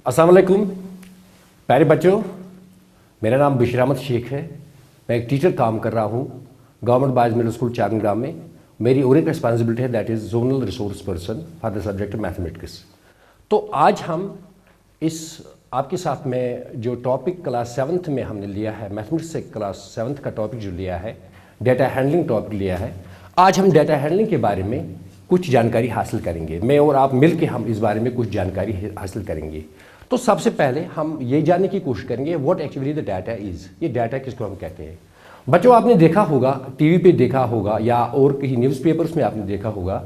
अस्सलाम वालेकुम प्यारे बच्चों, मेरा नाम बशीर अहमद शेख है। मैं एक टीचर काम कर रहा हूँ गवर्नमेंट बॉयज़ मिडिल स्कूल चारनगाम में। मेरी और एक रिस्पॉन्सिबिलिटी है, that is zonal resource person for the subject mathematics. तो आज हम इस आपके साथ में जो टॉपिक क्लास 7th में हमने लिया है, मैथमेटिक्स से क्लास 7th का टॉपिक जो लिया है, डेटा हैंडलिंग टॉपिक लिया है। आज हम डेटा हैंडलिंग के बारे में कुछ जानकारी हासिल करेंगे। मैं और आप मिल के हम इस बारे में कुछ जानकारी हासिल करेंगे। तो सबसे पहले हम ये जानने की कोशिश करेंगे what actually the data is. ये डाटा किसको हम कहते हैं। बच्चों, आपने देखा होगा, टीवी पे देखा होगा या और कहीं न्यूज़पेपर्स में आपने देखा होगा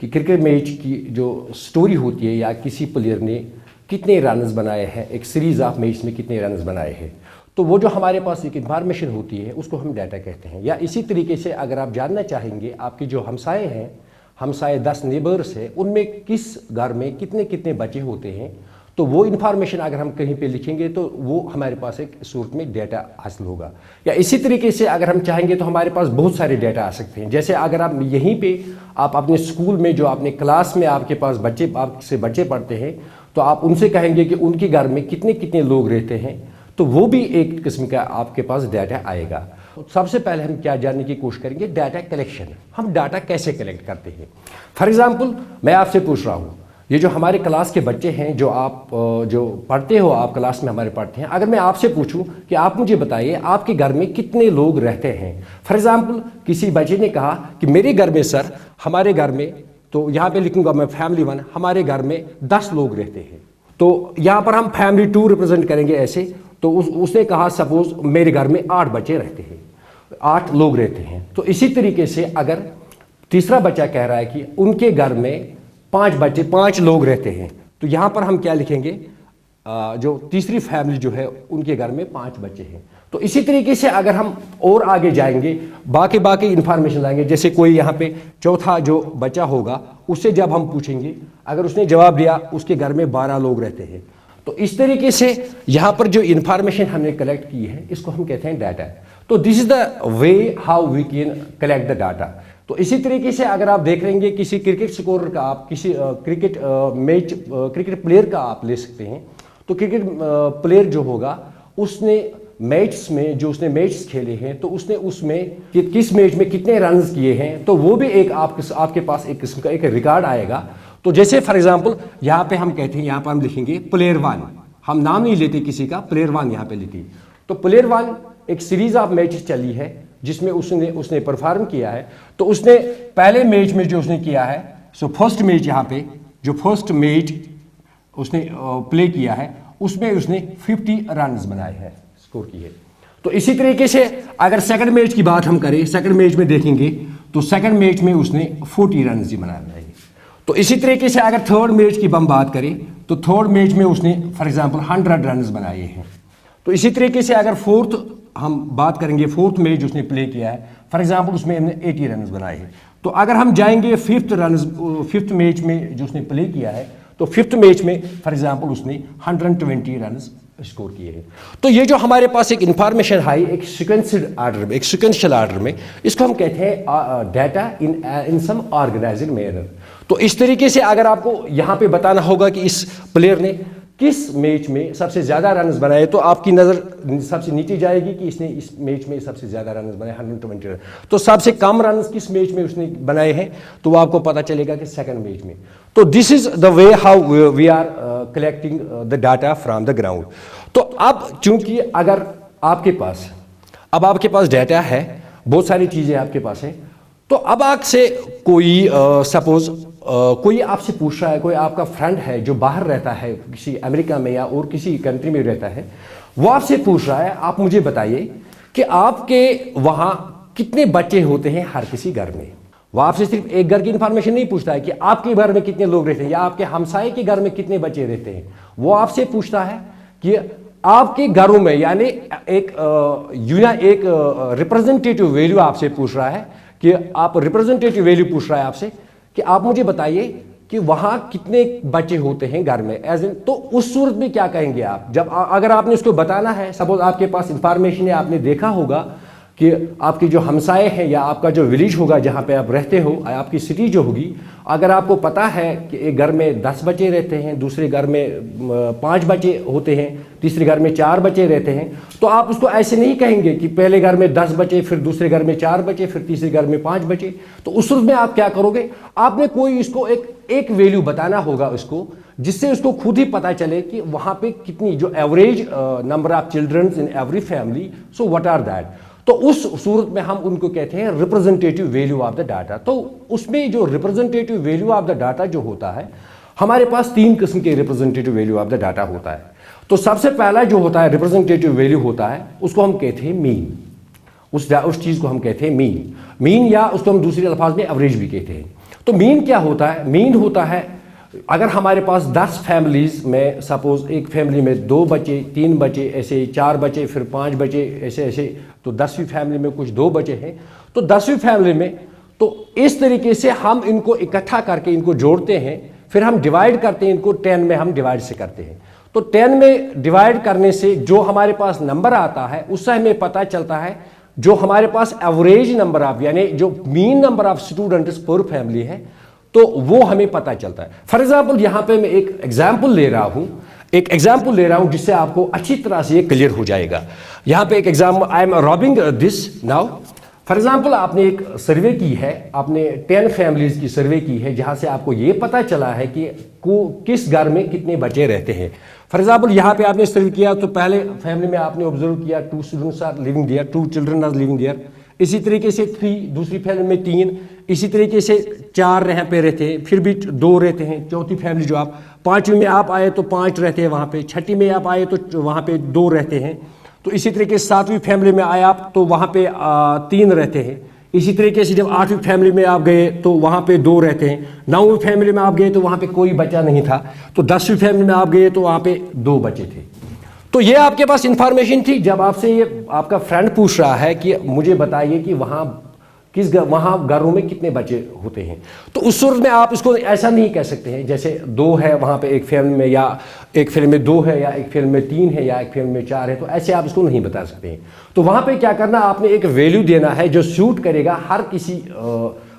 कि क्रिकेट मैच की जो स्टोरी होती है या किसी प्लेयर ने कितने रन्स बनाए हैं, एक सीरीज़ ऑफ मैच में कितने रन्स बनाए हैं, तो वो जो हमारे पास एक इन्फॉर्मेशन होती है उसको हम डाटा कहते हैं। या इसी तरीके से अगर आप जानना चाहेंगे आपके जो हमसाए हैं, हमसाए 10 नेबर्स हैं, उनमें किस घर में कितने कितने बच्चे होते हैं, तो वो इन्फॉर्मेशन अगर हम कहीं पे लिखेंगे तो वो हमारे पास एक सूरत में डेटा हासिल होगा। या इसी तरीके से अगर हम चाहेंगे तो हमारे पास बहुत सारे डेटा आ सकते हैं। जैसे अगर आप यहीं पे आप अपने स्कूल में जो अपने क्लास में आपके पास बच्चे पढ़ते हैं, तो आप उनसे कहेंगे कि उनके घर में कितने कितने लोग रहते हैं, तो वो भी एक किस्म का आपके पास डाटा आएगा। तो सबसे पहले हम क्या जानने की कोशिश करेंगे, डाटा कलेक्शन। हम डाटा कैसे कलेक्ट करते हैं। फॉर एग्जांपल मैं आपसे पूछ रहा हूँ, ये जो हमारे क्लास के बच्चे हैं जो आप जो पढ़ते हो, आप क्लास में हमारे पढ़ते हैं, अगर मैं आपसे पूछूं कि आप मुझे बताइए आपके घर में कितने लोग रहते हैं। फॉर एग्जांपल किसी बच्चे ने कहा कि मेरे घर में सर, हमारे घर में, तो यहाँ पे लिखूंगा मैं फैमिली 1, हमारे घर में 10 लोग रहते हैं। तो यहाँ पर हम फैमिली 2 रिप्रेजेंट करेंगे ऐसे। तो उसने कहा सपोज मेरे घर में 8 बच्चे रहते हैं, 8 लोग रहते हैं। तो इसी तरीके से अगर तीसरा बच्चा कह रहा है कि उनके घर में 5 लोग रहते हैं, तो यहाँ पर हम क्या लिखेंगे, जो तीसरी फैमिली जो है उनके घर में 5 बच्चे हैं। तो इसी तरीके से अगर हम और आगे जाएंगे, बाकी इंफॉर्मेशन लाएंगे, जैसे कोई यहाँ पे चौथा जो बच्चा होगा उससे जब हम पूछेंगे, अगर उसने जवाब दिया उसके घर में 12 लोग रहते हैं, तो इस तरीके से यहाँ पर जो इंफॉर्मेशन हमने कलेक्ट की है इसको हम कहते हैं डाटा। तो this is the way how we can collect the data. तो इसी तरीके से अगर आप देख लेंगे किसी क्रिकेट स्कोरर का, आप किसी क्रिकेट प्लेयर का आप ले सकते हैं। तो क्रिकेट प्लेयर जो होगा उसने मैच में जो उसने मैच खेले हैं, तो उसने उसमें किस मैच में कितने रन्स किए हैं, तो वो भी एक आपके पास एक किस्म का एक रिकॉर्ड आएगा। तो जैसे फॉर एग्जांपल यहाँ पे हम कहते हैं, यहाँ पर हम लिखेंगे प्लेयर 1, हम नाम नहीं लेते किसी का, प्लेयर 1 यहाँ पे लिखिए। तो प्लेयर 1 एक सीरीज ऑफ मैचेस चली है जिसमें उसने परफॉर्म किया है। तो उसने पहले मैच में जो उसने किया है, सो फर्स्ट मैच, यहाँ पे जो फर्स्ट मैच उसने प्ले किया है उसमें उसने 50 रन्स बनाए हैं, स्कोर किए। तो इसी तरीके से अगर सेकंड मैच की बात हम करें, सेकंड मैच में देखेंगे तो सेकंड मैच में उसने 40 रन्स ही बनाए हैं। तो इसी तरीके से अगर थर्ड मैच की हम बात करें तो थर्ड मैच में उसने फॉर एग्जांपल 100 रन्स बनाए हैं। तो इसी तरीके से अगर फोर्थ हम बात करेंगे, फोर्थ मैच उसने प्ले किया है, फॉर एग्जांपल उसमें हमने 80 रन्स बनाए हैं। तो अगर हम जाएंगे फिफ्थ मैच में जो उसने प्ले किया है, तो फिफ्थ मैच में फॉर एग्जांपल उसने 120 रन्स स्कोर किए हैं। तो ये जो हमारे पास एक इंफॉर्मेशन है एक सिक्वेंशियल आर्डर में, इसको हम कहते हैं data in some organised manner. तो इस तरीके से अगर आपको यहाँ पे बताना होगा कि इस प्लेयर ने किस मैच में सबसे ज़्यादा रन्स बनाए, तो आपकी नज़र सबसे नीचे जाएगी कि इसने इस मैच में सबसे ज़्यादा रन्स बनाए 120 रन। तो सबसे कम रन्स किस मैच में उसने बनाए हैं, तो वो आपको पता चलेगा कि सेकंड मैच में। तो this is the way how we are collecting the data from the ground. तो अब चूंकि अगर आपके पास डाटा है, बहुत सारी चीज़ें आपके पास हैं, तो अब आपसे कोई सपोज कोई आपसे पूछ रहा है, कोई आपका फ्रेंड है जो बाहर रहता है, किसी अमेरिका में या और किसी कंट्री में रहता है, वो आपसे पूछ रहा है आप मुझे बताइए कि आपके वहाँ कितने बच्चे होते हैं हर किसी घर में। वो आपसे सिर्फ एक घर की इंफॉर्मेशन नहीं पूछता है कि आपके घर में कितने लोग रहते हैं या आपके हमसाए के घर में कितने बच्चे रहते हैं। वो आपसे पूछता है कि आपके घरों में, यानी एक रिप्रेजेंटेटिव वैल्यू आपसे पूछ रहा है कि आप रिप्रेजेंटेटिव वैल्यू पूछ रहा है आपसे कि आप मुझे बताइए कि वहां कितने बच्चे होते हैं घर में, एज इन। तो उस सूरत में क्या कहेंगे आप, जब अगर आपने उसको बताना है, सपोज आपके पास इंफॉर्मेशन है, आपने देखा होगा कि आपके जो हमसाए हैं या आपका जो विलेज होगा जहाँ पे आप रहते हो, आपकी सिटी जो होगी, अगर आपको पता है कि एक घर में 10 बच्चे रहते हैं, दूसरे घर में 5 बच्चे होते हैं, तीसरे घर में 4 बच्चे रहते हैं, तो आप उसको ऐसे नहीं कहेंगे कि पहले घर में 10 बच्चे, फिर दूसरे घर में 4 बच्चे, फिर तीसरे घर में 5 बच्चे। तो उस सूरत में आप क्या करोगे, आपने कोई इसको एक वैल्यू बताना होगा उसको, जिससे उसको खुद ही पता चले कि वहाँ पे कितनी जो average number of childrens in every family, so what are that. तो उस सूरत में हम उनको कहते हैं representative value of the data. तो उसमें जो representative value of the data जो होता है, हमारे पास 3 किस्म के representative value of the data होता है। तो सबसे पहला जो होता है रिप्रेजेंटेटिव वैल्यू होता है, उसको हम कहते हैं मीन। उस चीज़ को हम कहते हैं मीन, या उसको हम दूसरे अल्फाज में एवरेज भी कहते हैं। तो मीन क्या होता है, मीन होता है अगर हमारे पास 10 फैमिलीज़ में, सपोज एक फैमिली में 2 बच्चे, 3 बच्चे, ऐसे 4 बच्चे, फिर 5 बच्चे, ऐसे, तो 10वीं फैमिली में कुछ 2 बच्चे हैं, तो 10वीं फैमिली में तो इस तरीके से हम इनको इकट्ठा करके इनको जोड़ते हैं, फिर हम डिवाइड करते हैं इनको 10 में, हम डिवाइड से करते हैं। तो 10 में डिवाइड करने से जो हमारे पास नंबर आता है, उससे हमें पता चलता है जो हमारे पास एवरेज नंबर ऑफ, यानी जो मीन नंबर ऑफ स्टूडेंट्स पर फैमिली है, तो वो हमें पता चलता है। फॉर एग्जाम्पल यहाँ पे मैं एक एग्जाम्पल ले रहा हूँ जिससे आपको अच्छी तरह से ये क्लियर हो जाएगा। यहाँ पे एक example, I am robbing this now. For example आपने एक सर्वे की है, आपने 10 फैमिलीज की सर्वे की है, जहाँ से आपको ये पता चला है कि किस घर में कितने बच्चे रहते हैं। फॉर एग्जाम्पल यहाँ पे आपने सर्वे किया, तो पहले फैमिली में आपने ऑब्जर्व किया 2 students are living there, 2 children are living there. इसी तरीके से 3, दूसरी फैमिली में 3, इसी तरीके से 4 यहाँ पे रहते हैं, फिर भी 2 रहते हैं। चौथी फैमिली जो आप 5वीं में आप आए तो 5 रहते हैं वहाँ पे, 6ठी में आप आए तो वहाँ पे 2 रहते हैं। तो इसी तरीके से 7वीं फैमिली में आए आप तो वहाँ पे 3 रहते हैं। इसी तरीके से जब 8वीं फैमिली में आप गए तो वहाँ पे 2 रहते हैं। 9वीं फैमिली में आप गए तो वहाँ पे कोई बच्चा नहीं था। तो 10वीं फैमिली में आप गए तो वहाँ पे 2 बच्चे थे। तो ये आपके पास इंफॉर्मेशन थी। जब आपसे ये आपका फ्रेंड पूछ रहा है कि मुझे बताइए कि वहाँ घरों में कितने बच्चे होते हैं, तो उस सूरत में आप इसको ऐसा नहीं कह सकते हैं जैसे 2 है वहाँ पे एक फैमिली में, या एक फैमिली में 2 है, या एक फैमिली में 3 है, या एक फैमिली में 4 है। तो ऐसे आप इसको नहीं बता सकते हैं। तो वहाँ पे क्या करना, आपने एक वैल्यू देना है जो सूट करेगा, हर किसी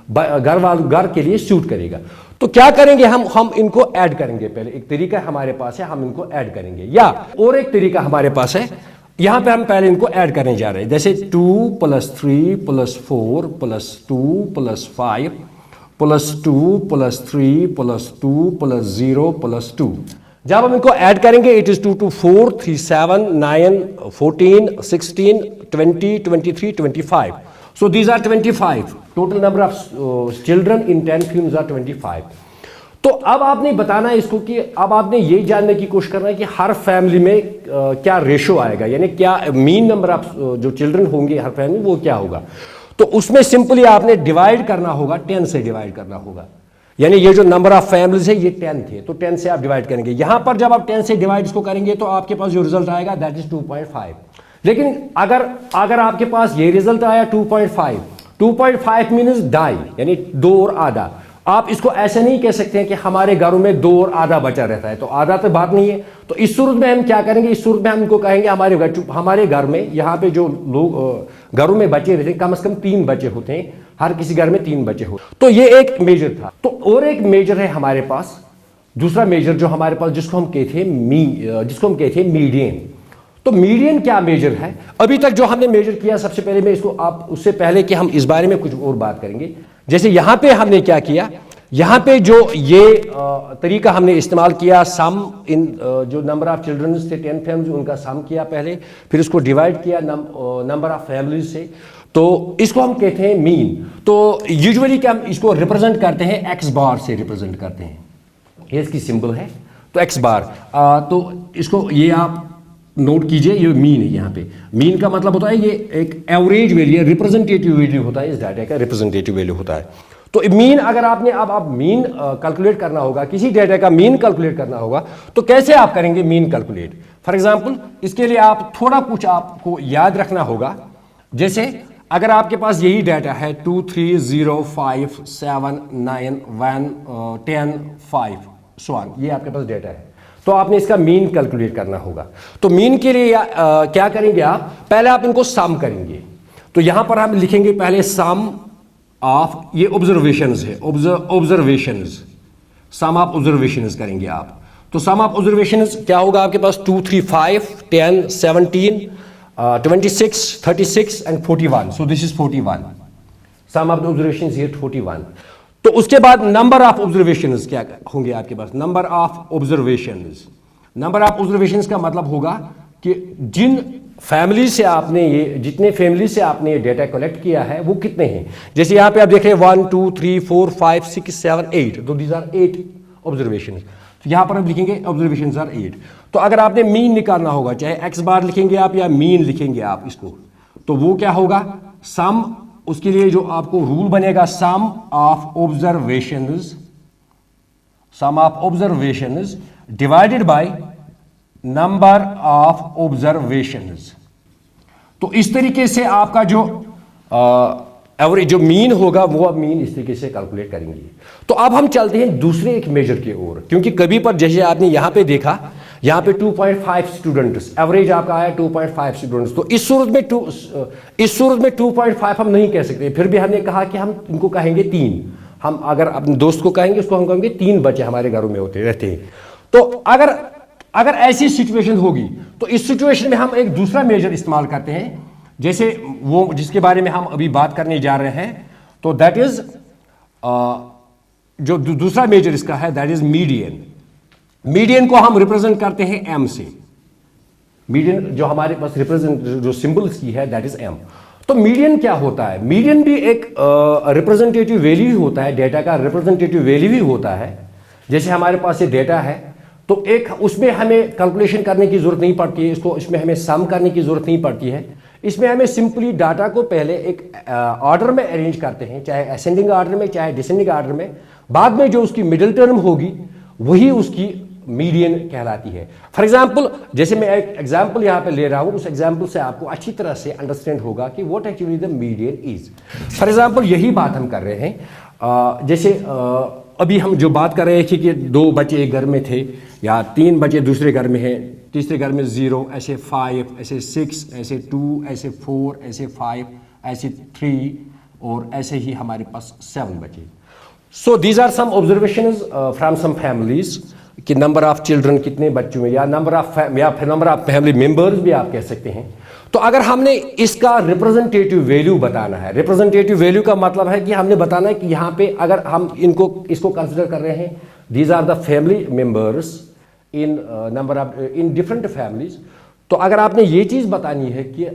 घर के लिए सूट करेगा। तो क्या करेंगे, हम इनको ऐड करेंगे। पहले एक तरीका हमारे पास है, हम इनको ऐड करेंगे, या और एक तरीका हमारे पास है, यहां पे हम पहले इनको ऐड करने जा रहे हैं। जैसे 2 + 3 + 4 + 2 + 5 + 2 + 3 + 2 + 0 + 2। जब हम इनको ऐड करेंगे, it is 2 2 4 3 7 9 14 16 20 23 25। So these are 25. Total number of children in 10 films are 25. तो अब आपने बताना है इसको कि अब आपने ये जानने की कोशिश करना है कि हर फैमिली में क्या रेशो आएगा, यानी क्या मीन नंबर ऑफ जो चिल्ड्रन होंगे हर फैमिली वो क्या होगा। तो उसमें सिंपली आपने डिवाइड करना होगा, 10 से डिवाइड करना होगा। यानी ये जो नंबर ऑफ फैमिलीज है ये 10 थे, तो 10 से आप डिवाइड करेंगे। यहां पर जब आप 10 से डिवाइड इसको करेंगे तो आपके पास जो रिजल्ट आएगा दैट इज 2.5। लेकिन अगर आपके पास ये रिजल्ट आया 2.5 मीन्स 2.5 यानी 2 और आधा। आप इसको ऐसे नहीं कह सकते हैं कि हमारे घरों में 2 और आधा बचा रहता है, तो आधा तो बात नहीं है। तो इस सूरत में हम क्या करेंगे, इस सूरत में हम इनको कहेंगे हमारे घर में यहाँ पे जो लोग घरों में बच्चे रहते हैं कम से कम 3 बच्चे होते हैं, हर किसी घर में 3 बच्चे होते हैं। तो ये एक मेजर था। तो और एक मेजर है हमारे पास, दूसरा मेजर जो हमारे पास जिसको हम कहते हैं मीडियन। तो मीडियन क्या मेजर है, अभी तक जो हमने मेजर किया, सबसे पहले मैं इसको आप उससे पहले कि हम इस बारे में कुछ और बात करेंगे। जैसे यहां पे हमने क्या किया, यहां पे जो ये तरीका हमने इस्तेमाल किया, सम इन जो नंबर ऑफ चिल्ड्रन थे 10 फैमिलीज उनका सम किया पहले, फिर इसको डिवाइड किया नंबर ऑफ फैमिलीज से, तो इसको हम कहते हैं मीन। तो यूजुअली क्या हम इसको रिप्रेजेंट करते हैं एक्स बार से रिप्रेजेंट करते हैं, ये इसकी सिंबल है। तो एक्स बार, तो इसको ये आप नोट कीजिए, ये मीन है। यहाँ पे मीन का मतलब होता है ये एक एवरेज वैल्यू, रिप्रेजेंटेटिव वैल्यू होता है, इस डाटा का रिप्रेजेंटेटिव वैल्यू होता है। तो मीन अगर आपने अब मीन कैलकुलेट करना होगा, किसी डाटा का मीन कैलकुलेट करना होगा, तो कैसे आप करेंगे मीन कैलकुलेट। फॉर एग्जांपल इसके लिए आप थोड़ा कुछ आपको याद रखना होगा। जैसे अगर आपके पास यही डाटा है 2 3 0 5 7 9 1 10 5 सो ऑन, ये आपके पास डाटा है, तो आपने इसका मीन कैलकुलेट करना होगा। तो मीन के लिए क्या करेंगे आप, पहले आप इनको सम करेंगे। तो यहां पर हम लिखेंगे पहले सम ऑफ, ये ऑब्जर्वेशंस है, ऑब्जर्वेशंस, सम ऑफ ऑब्जर्वेशंस करेंगे आप। तो सम ऑफ ऑब्जर्वेशंस क्या होगा आपके पास, 2 3 5 10 17 26 36 and 41। So this is 41, sum of the observations here 41। तो उसके बाद नंबर ऑफ ऑब्जर्वेशंस क्या होंगे आपके पास, number of observations. Number of observations का मतलब होगा कि जिन फैमिली से आपने ये, जितने फैमिली से आपने ये डेटा कलेक्ट किया है वो कितने हैं। जैसे यहां पे आप देख रहे हैं 1 2 3 4 5 6 7 8, तो दीज आर 8 ऑब्जर्वेशंस। तो यहां पर हम लिखेंगे ऑब्जर्वेशंस आर 8। तो अगर आपने मीन निकालना होगा, चाहे एक्स बार लिखेंगे आप या मीन लिखेंगे आप इसको, तो वो क्या होगा, सम, उसके लिए जो आपको रूल बनेगा, sum of observations, sum of observations divided by number of observations. तो इस तरीके से आपका जो एवरेज जो मीन होगा वो आप मीन इस तरीके से कैलकुलेट करेंगे। तो अब हम चलते हैं दूसरे एक मेजर की ओर, क्योंकि कभी पर जैसे आपने यहां पे देखा, यहां पे 2.5 स्टूडेंट्स, एवरेज आपका आया 2.5 स्टूडेंट्स। तो इस सूरत में 2.5 हम नहीं कह सकते, फिर भी हमने कहा कि हम इनको कहेंगे 3। हम अगर अपने दोस्त को कहेंगे, उसको हम कहेंगे 3 बच्चे हमारे घरों में होते रहते हैं। तो अगर ऐसी सिचुएशन होगी तो इस सिचुएशन में हम एक दूसरा मेजर इस्तेमाल करते हैं, जैसे वो जिसके बारे में हम अभी बात करने जा रहे हैं। तो दैट इज जो दूसरा मेजर इसका है, दैट इज मीडियन। मीडियन को हम रिप्रेजेंट करते हैं एम से। मीडियन जो हमारे पास रिप्रेजेंट जो सिंबल्स की है, दैट इज एम। तो मीडियन क्या होता है, मीडियन भी एक रिप्रेजेंटेटिव वैल्यू ही होता है, डेटा का रिप्रेजेंटेटिव वैल्यू ही होता है। जैसे हमारे पास ये डेटा है, तो एक उसमें हमें कैलकुलेशन करने की जरूरत नहीं पड़ती है, इसमें हमें सम करने की जरूरत नहीं पड़ती है। इसमें हमें सिंपली डाटा को पहले एक ऑर्डर में अरेंज करते हैं, चाहे असेंडिंग ऑर्डर में चाहे डिसेंडिंग ऑर्डर में। बाद में जो उसकी मिडिल टर्म होगी वही उसकी मीडियन कहलाती है। फॉर एग्जाम्पल, जैसे मैं एक एग्जाम्पल यहां पे ले रहा हूं, उस एग्जाम्पल से आपको अच्छी तरह से अंडरस्टैंड होगा कि what actually the median is. For example यही बात हम कर रहे हैं, जैसे अभी हम जो बात कर रहे थे कि 2 बच्चे एक घर में थे या 3 बच्चे दूसरे घर में हैं, तीसरे घर में 0, ऐसे 5, ऐसे 6, ऐसे 2, ऐसे 4, ऐसे 5, ऐसे 3 और ऐसे ही हमारे पास 7 बच्चे। So these are some observations from some families कि नंबर ऑफ चिल्ड्रन कितने बच्चों में, या नंबर ऑफ फैमिली मेंबर्स भी आप कह सकते हैं। तो अगर हमने इसका रिप्रेजेंटेटिव वैल्यू बताना है, रिप्रेजेंटेटिव वैल्यू का मतलब है कि हमने बताना है कि यहाँ पे अगर हम इसको कंसिडर कर रहे हैं, these are the family members in number of in different families. तो अगर आपने ये चीज बतानी है कि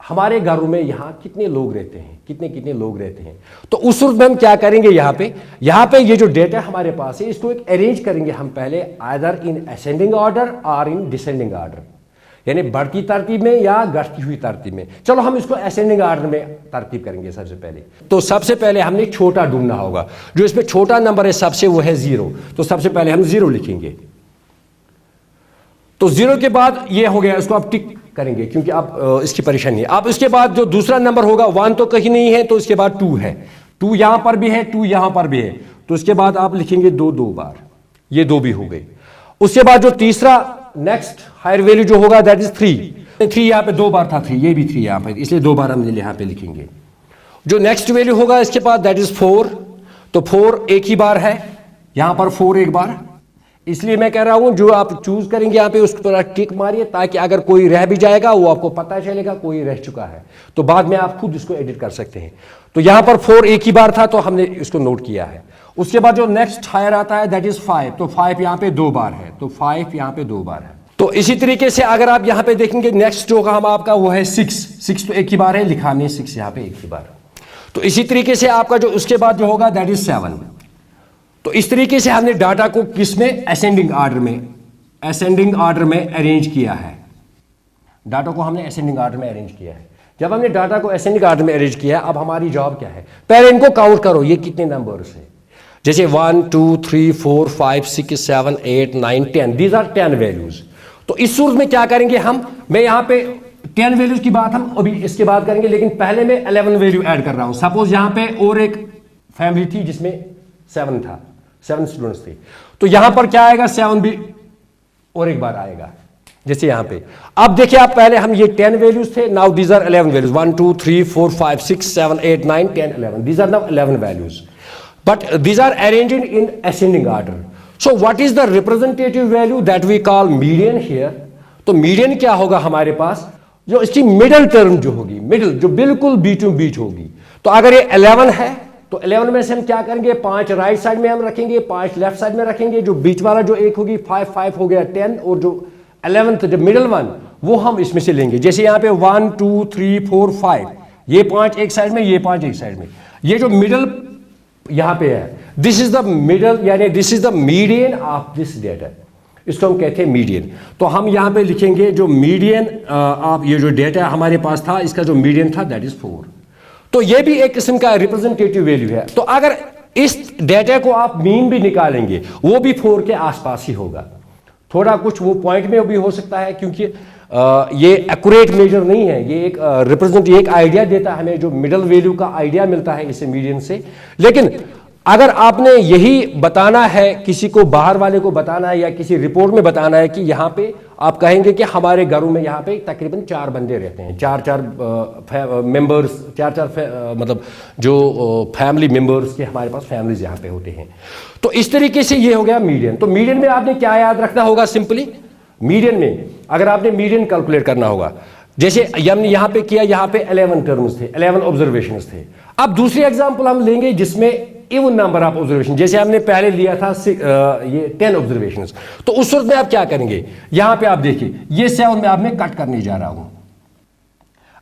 हमारे घरों में यहाँ कितने लोग रहते हैं, कितने लोग रहते हैं, तो उस वक्त में हम क्या करेंगे, यहाँ पे ये जो डेटा हमारे पास है इसको एक अरेंज करेंगे हम पहले, आइदर इन असेंडिंग ऑर्डर और इन डिसेंडिंग ऑर्डर, यानी बढ़ती तरतीब में या घटती हुई तरतीब में। चलो हम इसको असेंडिंग ऑर्डर में तरतीब करेंगे सबसे पहले। तो सबसे पहले हमने छोटा ढूंढना होगा, जो इसमें छोटा नंबर है सबसे, वो है 0। तो सबसे पहले हम 0 लिखेंगे। तो 0 के बाद ये हो गया, इसको आप टिक करेंगे क्योंकि आप इसकी परेशानी है। अब इसके बाद जो दूसरा नंबर होगा 1 तो कहीं नहीं है, तो इसके बाद 2 है, 2 यहां पर भी है, 2 यहां पर भी है। तो इसके बाद आप लिखेंगे 2 बार, ये 2 भी हो गए। उसके बाद जो तीसरा नेक्स्ट हायर वैल्यू जो होगा दैट इज 3 यहां पे 2 बार था, 3 ये भी 3 यहां पे, इसलिए 2 बार हम यहां पे लिखेंगे। जो नेक्स्ट वैल्यू होगा इसके बाद दैट इज 4, तो 4 एक ही बार है, यहां पर 4 एक बार, इसलिए मैं कह रहा हूं जो आप चूज करेंगे यहां पे उस पर टिक मारिए, ताकि अगर कोई रह भी जाएगा वो आपको पता चलेगा कोई रह चुका है, तो बाद में आप खुद इसको एडिट कर सकते हैं। तो यहां पर 4 एक ही बार था, तो हमने इसको नोट किया है। उसके बाद जो नेक्स्ट हायर आता है दैट इज 5, तो 5 यहां पे 2 बार है, तो 5 यहां पे 2 बार है। तो इसी तरीके से अगर आप यहां पे देखेंगे नेक्स्ट जो हम आपका वो है 6 तो एक ही बार है, लिखा हमने 6 यहां पे एक ही बार। तो इसी तरीके से आपका जो उसके बाद जो होगा दैट इज 7। तो इस तरीके से हमने डाटा को किसमें, असेंडिंग ऑर्डर में अरेंज किया है। डाटा को हमने असेंडिंग ऑर्डर में अरेंज किया है। जब हमने डाटा को असेंडिंग ऑर्डर में अरेंज किया, अब हमारी जॉब क्या है, पहले इनको काउंट करो, ये कितने नंबर्स हैं। जैसे 1 2 3 4 5 6 7 8 9 10, दीज आर 10 वैल्यूज। तो इस सूरत में क्या करेंगे हम, मैं यहां पे 10 वैल्यूज की बात हम अभी इसके बाद करेंगे, लेकिन पहले मैं 11 वैल्यू ऐड कर रहा हूं। सपोज यहां पे और एक फैमिली थी जिसमें 7 था, 7 स्टूडेंट्स थे, तो यहां पर क्या आएगा, 7 भी और एक बार आएगा। जैसे यहाँ पे अब देखिए, आप पहले हम ये 10 वैल्यूज थे, now these are 11 values, 1 2 3 4 5 6 7 8 9 10 11, these are now 11 values, but these are arranged in ascending order. So what is the representative value that we call median here. तो मीडियन क्या होगा हमारे पास, जो इसकी मिडल टर्म जो होगी, मिडल जो बिल्कुल बीचों बीच होगी. तो अगर ये 11 है तो 11 में से हम क्या करेंगे, 5 राइट साइड में हम रखेंगे, 5 लेफ्ट साइड में रखेंगे, जो बीच वाला जो एक होगी 5 5 हो गया 10, और जो 11th जो मिडल वन वो हम इसमें से लेंगे. जैसे यहाँ पे 1 2 3 4 5, ये 5 एक साइड में, ये 5 एक साइड में, ये जो मिडल यहाँ पे है, दिस इज द मिडल, यानी this is the median of this data, इसको हम कहते हैं मीडियन. तो हम यहाँ पे लिखेंगे जो मीडियन ऑफ ये जो डेटा हमारे पास था, इसका जो मीडियन था दैट इज 4. तो ये भी एक किस्म का रिप्रेजेंटेटिव वैल्यू है. तो अगर इस डेटा को आप मीन भी निकालेंगे, वो भी 4 के आसपास ही होगा. थोड़ा कुछ वो पॉइंट में भी हो सकता है, क्योंकि ये एक्यूरेट मेजर नहीं है, ये एक रिप्रेजेंट, एक आइडिया देता है हमें, जो मिडल वैल्यू का आइडिया मिलता है इसे मीडियन से. लेकिन अगर आपने यही बताना है, किसी को बाहर वाले को बताना है या किसी रिपोर्ट में बताना है कि यहाँ पे आप कहेंगे कि हमारे घरों में यहाँ पे तकरीबन 4 बंदे रहते हैं, 4 मेंबर्स, 4 मतलब जो फैमिली मेंबर्स के हमारे पास फैमिलीज यहाँ पे होते हैं. तो इस तरीके से ये हो गया मीडियन. तो मीडियन में आपने क्या याद रखना होगा, सिंपली मीडियन में अगर आपने मीडियन कैलकुलेट करना होगा, जैसे हमने यहाँ पे किया, यहाँ पे 11 टर्म्स थे, 11 ऑब्जर्वेशंस थे. अब दूसरी एग्जांपल हम लेंगे जिसमें इवन नंबर ऑफ ऑब्जर्वेशन, जैसे हमने पहले लिया था ये 10 ऑब्जर्वेशंस. तो उस वक्त में आप क्या करेंगे, यहां पे आप देखिए, ये 7 में आप मैं कट करने जा रहा हूं.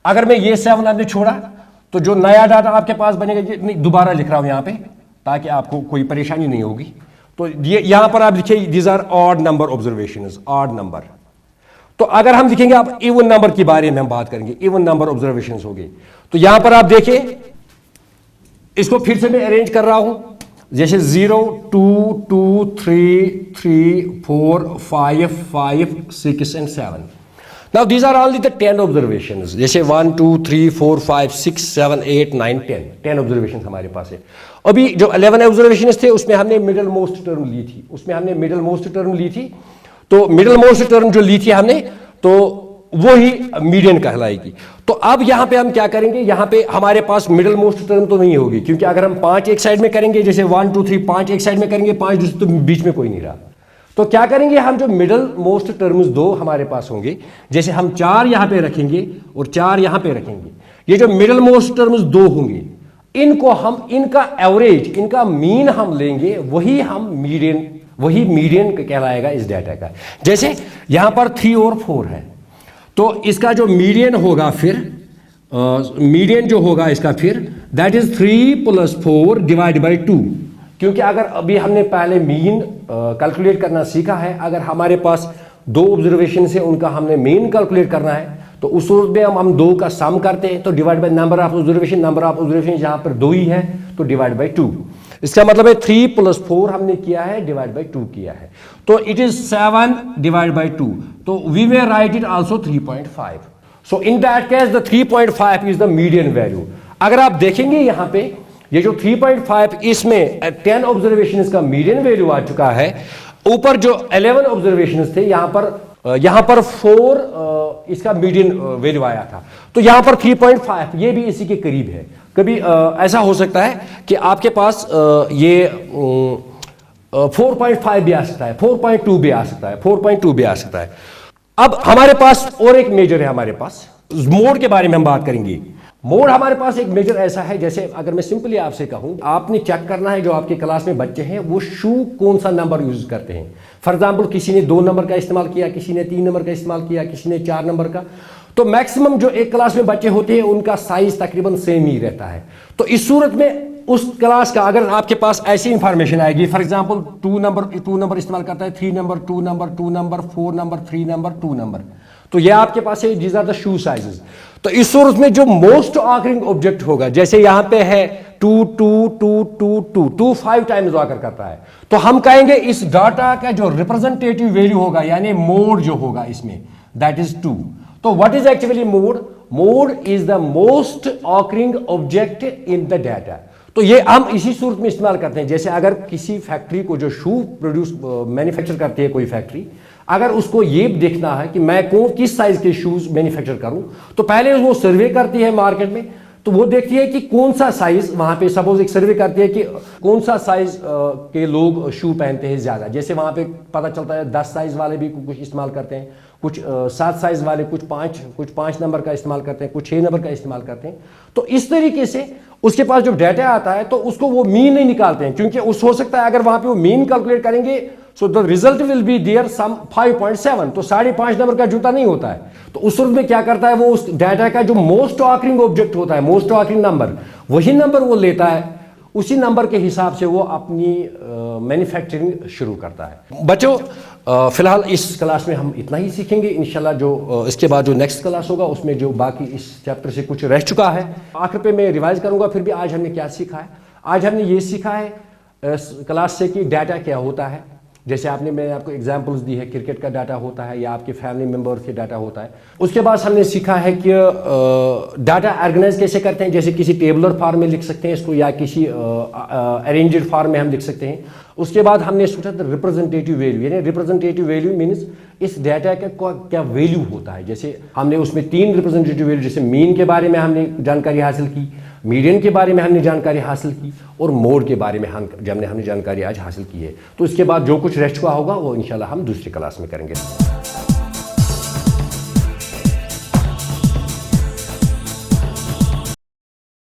अगर मैं ये 7 आपने छोड़ा तो जो नया डाटा आपके पास बनेगा, ये नहीं, दोबारा लिख रहा हूं यहां पे ताकि आपको कोई परेशानी नहीं होगी. तो ये यहां पर आप लिखिए, these are odd number observations, odd number. तो अगर हम लिखेंगे, आप इवन नंबर के बारे में हम बात करेंगे, इवन नंबर ऑब्जर्वेशंस हो गए. तो यहां पर आप देखिए, इसको फिर से मैं अरेंज कर रहा हूं, जैसे 0 2 2 3 3 4 5 5 6 and 7. Now these are only the 10 observations. जैसे 1 2 3 4 5 6 7 8 9 10 ऑब्जर्वेशंस हमारे पास है. अभी जो 11 ऑब्जर्वेशंस थे उसमें हमने मिडल मोस्ट टर्म ली थी, उसमें हमने मिडल मोस्ट टर्म ली थी. तो मिडल मोस्ट टर्म जो ली थी हमने, तो वो ही मीडियन कहलाएगी. तो अब यहां पे हम क्या करेंगे, यहां पे हमारे पास मिडल मोस्ट टर्म तो नहीं होगी, क्योंकि अगर हम 5 एक साइड में करेंगे, जैसे 1 2 3 5 एक साइड में करेंगे, 5 दूसरे, तो बीच में कोई नहीं रहा. तो क्या करेंगे हम, जो मिडल मोस्ट टर्म्स 2 हमारे पास होंगे, जैसे हम 4 यहां पे रखेंगे और 4 यहां पे रखेंगे, ये जो मिडल मोस्ट टर्म्स 2 होंगे, इनको हम, इनका एवरेज, इनका मीन हम लेंगे, वही मीडियन कहलाएगा इस डाटा का. जैसे यहां पर 3 और 4 है, तो इसका जो मीडियन होगा, फिर मीडियन जो होगा इसका, फिर दैट इज 3 + 4 डिवाइड बाई 2. क्योंकि अगर अभी हमने पहले मीन कैलकुलेट करना सीखा है, अगर हमारे पास 2 ऑब्जर्वेशन है, उनका हमने मीन कैलकुलेट करना है, तो उस सूरत में हम 2 का सम करते हैं, तो divide by number of observation यहाँ पर 2 ही है, तो डिवाइड बाई 2. इसका मतलब है 3 + 4 हमने किया है, डिवाइड बाई 2 किया है, तो इट इज 7 डिवाइड बाई 2. तो we may write it also 3.5. So in that case the 3.5 is the median value. अगर आप देखेंगे यहाँ पे, ये जो 3.5, इसमें 10 ऑब्जर्वेशन का मीडियन वैल्यू आ चुका है. ऊपर जो 11 ऑब्जर्वेशन थे, यहां पर 4 इसका मीडियन वैल्यू आया था. तो यहां पर 3.5 ये भी इसी के करीब है. कभी ऐसा हो सकता है कि आपके पास ये 4.5 भी आ सकता है, 4.2 भी आ सकता है, 4.2 भी आ सकता है. अब हमारे पास और एक मेजर है, हमारे पास मोड के बारे में हम बात करेंगे. मोड हमारे पास एक मेजर ऐसा है, जैसे अगर मैं सिंपली आपसे कहूं, आपने चेक करना है, जो आपके क्लास में बच्चे हैं वो शू कौन सा नंबर यूज करते हैं. फॉर एग्जाम्पल, किसी ने 2 नंबर का इस्तेमाल किया, किसी ने 3 नंबर का इस्तेमाल किया, किसी ने 4 नंबर का. तो मैक्सिमम जो एक क्लास में बच्चे होते हैं, उनका साइज तकरीबन सेम ही रहता है. तो इस सूरत में उस क्लास का, अगर आपके पास ऐसी इंफॉर्मेशन आएगी, फॉर एग्जांपल 2 नंबर इस्तेमाल करता है, 3 number, 2 number, 2 number, 4 number, 3 number, 2 number, तो ये आपके पास है, these are the shoe sizes. तो इस सूरत में जो मोस्ट ऑकरिंग ऑब्जेक्ट होगा, जैसे यहां पे है 2 2 2 2 2 2 5 टाइम्स ऑकर करता है, तो हम कहेंगे इस डाटा का जो रिप्रेजेंटेटिव वैल्यू होगा, यानी मोड जो होगा इसमें, दैट इज 2. तो what is actually mode? Mode is the most occurring object in the data. तो ये हम इसी सूरत में इस्तेमाल करते हैं. जैसे अगर किसी फैक्ट्री को, जो शू प्रोड्यूस मैन्युफैक्चर करती है कोई फैक्ट्री, अगर उसको ये देखना है कि मैं किस साइज के शूज मैन्युफैक्चर करूं, तो पहले वो सर्वे करती है मार्केट में। तो वो देखती है कि कौन सा साइज, वहां पे सपोज एक सर्वे करती है कि कौन सा साइज के लोग शू पहनते हैं ज्यादा। जैसे वहां पे पता चलता है 10 साइज वाले भी कुछ इस्तेमाल करते हैं, कुछ 7 साइज वाले, कुछ 5 नंबर का इस्तेमाल करते हैं, कुछ 6 नंबर का इस्तेमाल करते हैं। तो इस तरीके से उसके पास जब डाटा आता है तो उसको वो मीन नहीं निकालते हैं, क्योंकि उस हो सकता है अगर वहां पे वो मीन कैलकुलेट करेंगे so the result will be there some 5.7, तो 5.5 नंबर का जूता नहीं होता है। तो उस सूरत में क्या करता है, वो उस डाटा का जो मोस्ट ऑकरिंग ऑब्जेक्ट होता है, मोस्ट ऑकरिंग नंबर, वही नंबर वो लेता है, उसी नंबर के हिसाब से वो अपनी मैन्युफैक्चरिंग शुरू करता है। बच्चों, फिलहाल इस क्लास में हम इतना ही सीखेंगे। इंशाल्लाह जो इसके बाद जो नेक्स्ट क्लास होगा उसमें जो बाकी इस चैप्टर से कुछ रह चुका है, आखिर पे मैं रिवाइज करूंगा। फिर भी आज हमने क्या सीखा है? आज हमने ये सीखा है क्लास से कि डाटा क्या होता है। जैसे मैंने आपको एग्जांपल्स दी है, क्रिकेट का डाटा होता है या आपके फैमिली मेंबर के डाटा होता है। उसके बाद हमने सीखा है कि डाटा ऑर्गेनाइज कैसे करते हैं, जैसे किसी टेबुलर फॉर्म में लिख सकते हैं इसको या किसी अरेंज्ड फॉर्म में हम लिख सकते हैं। उसके बाद हमने सोचा था रिप्रेजेंटेटिव वैल्यू, यानी रिप्रेजेंटेटिव वैल्यू मीन्स इस डाटा का क्या वैल्यू होता है। जैसे हमने उसमें 3 रिप्रेजेंटेटिव वैल्यू, जैसे मीन के बारे में हमने जानकारी हासिल की, मीडियन के बारे में हमने जानकारी हासिल की, और मोड के बारे में हमने जानकारी आज हासिल की है। तो इसके बाद जो कुछ रह चुका होगा वो इंशाल्लाह हम दूसरी क्लास में करेंगे।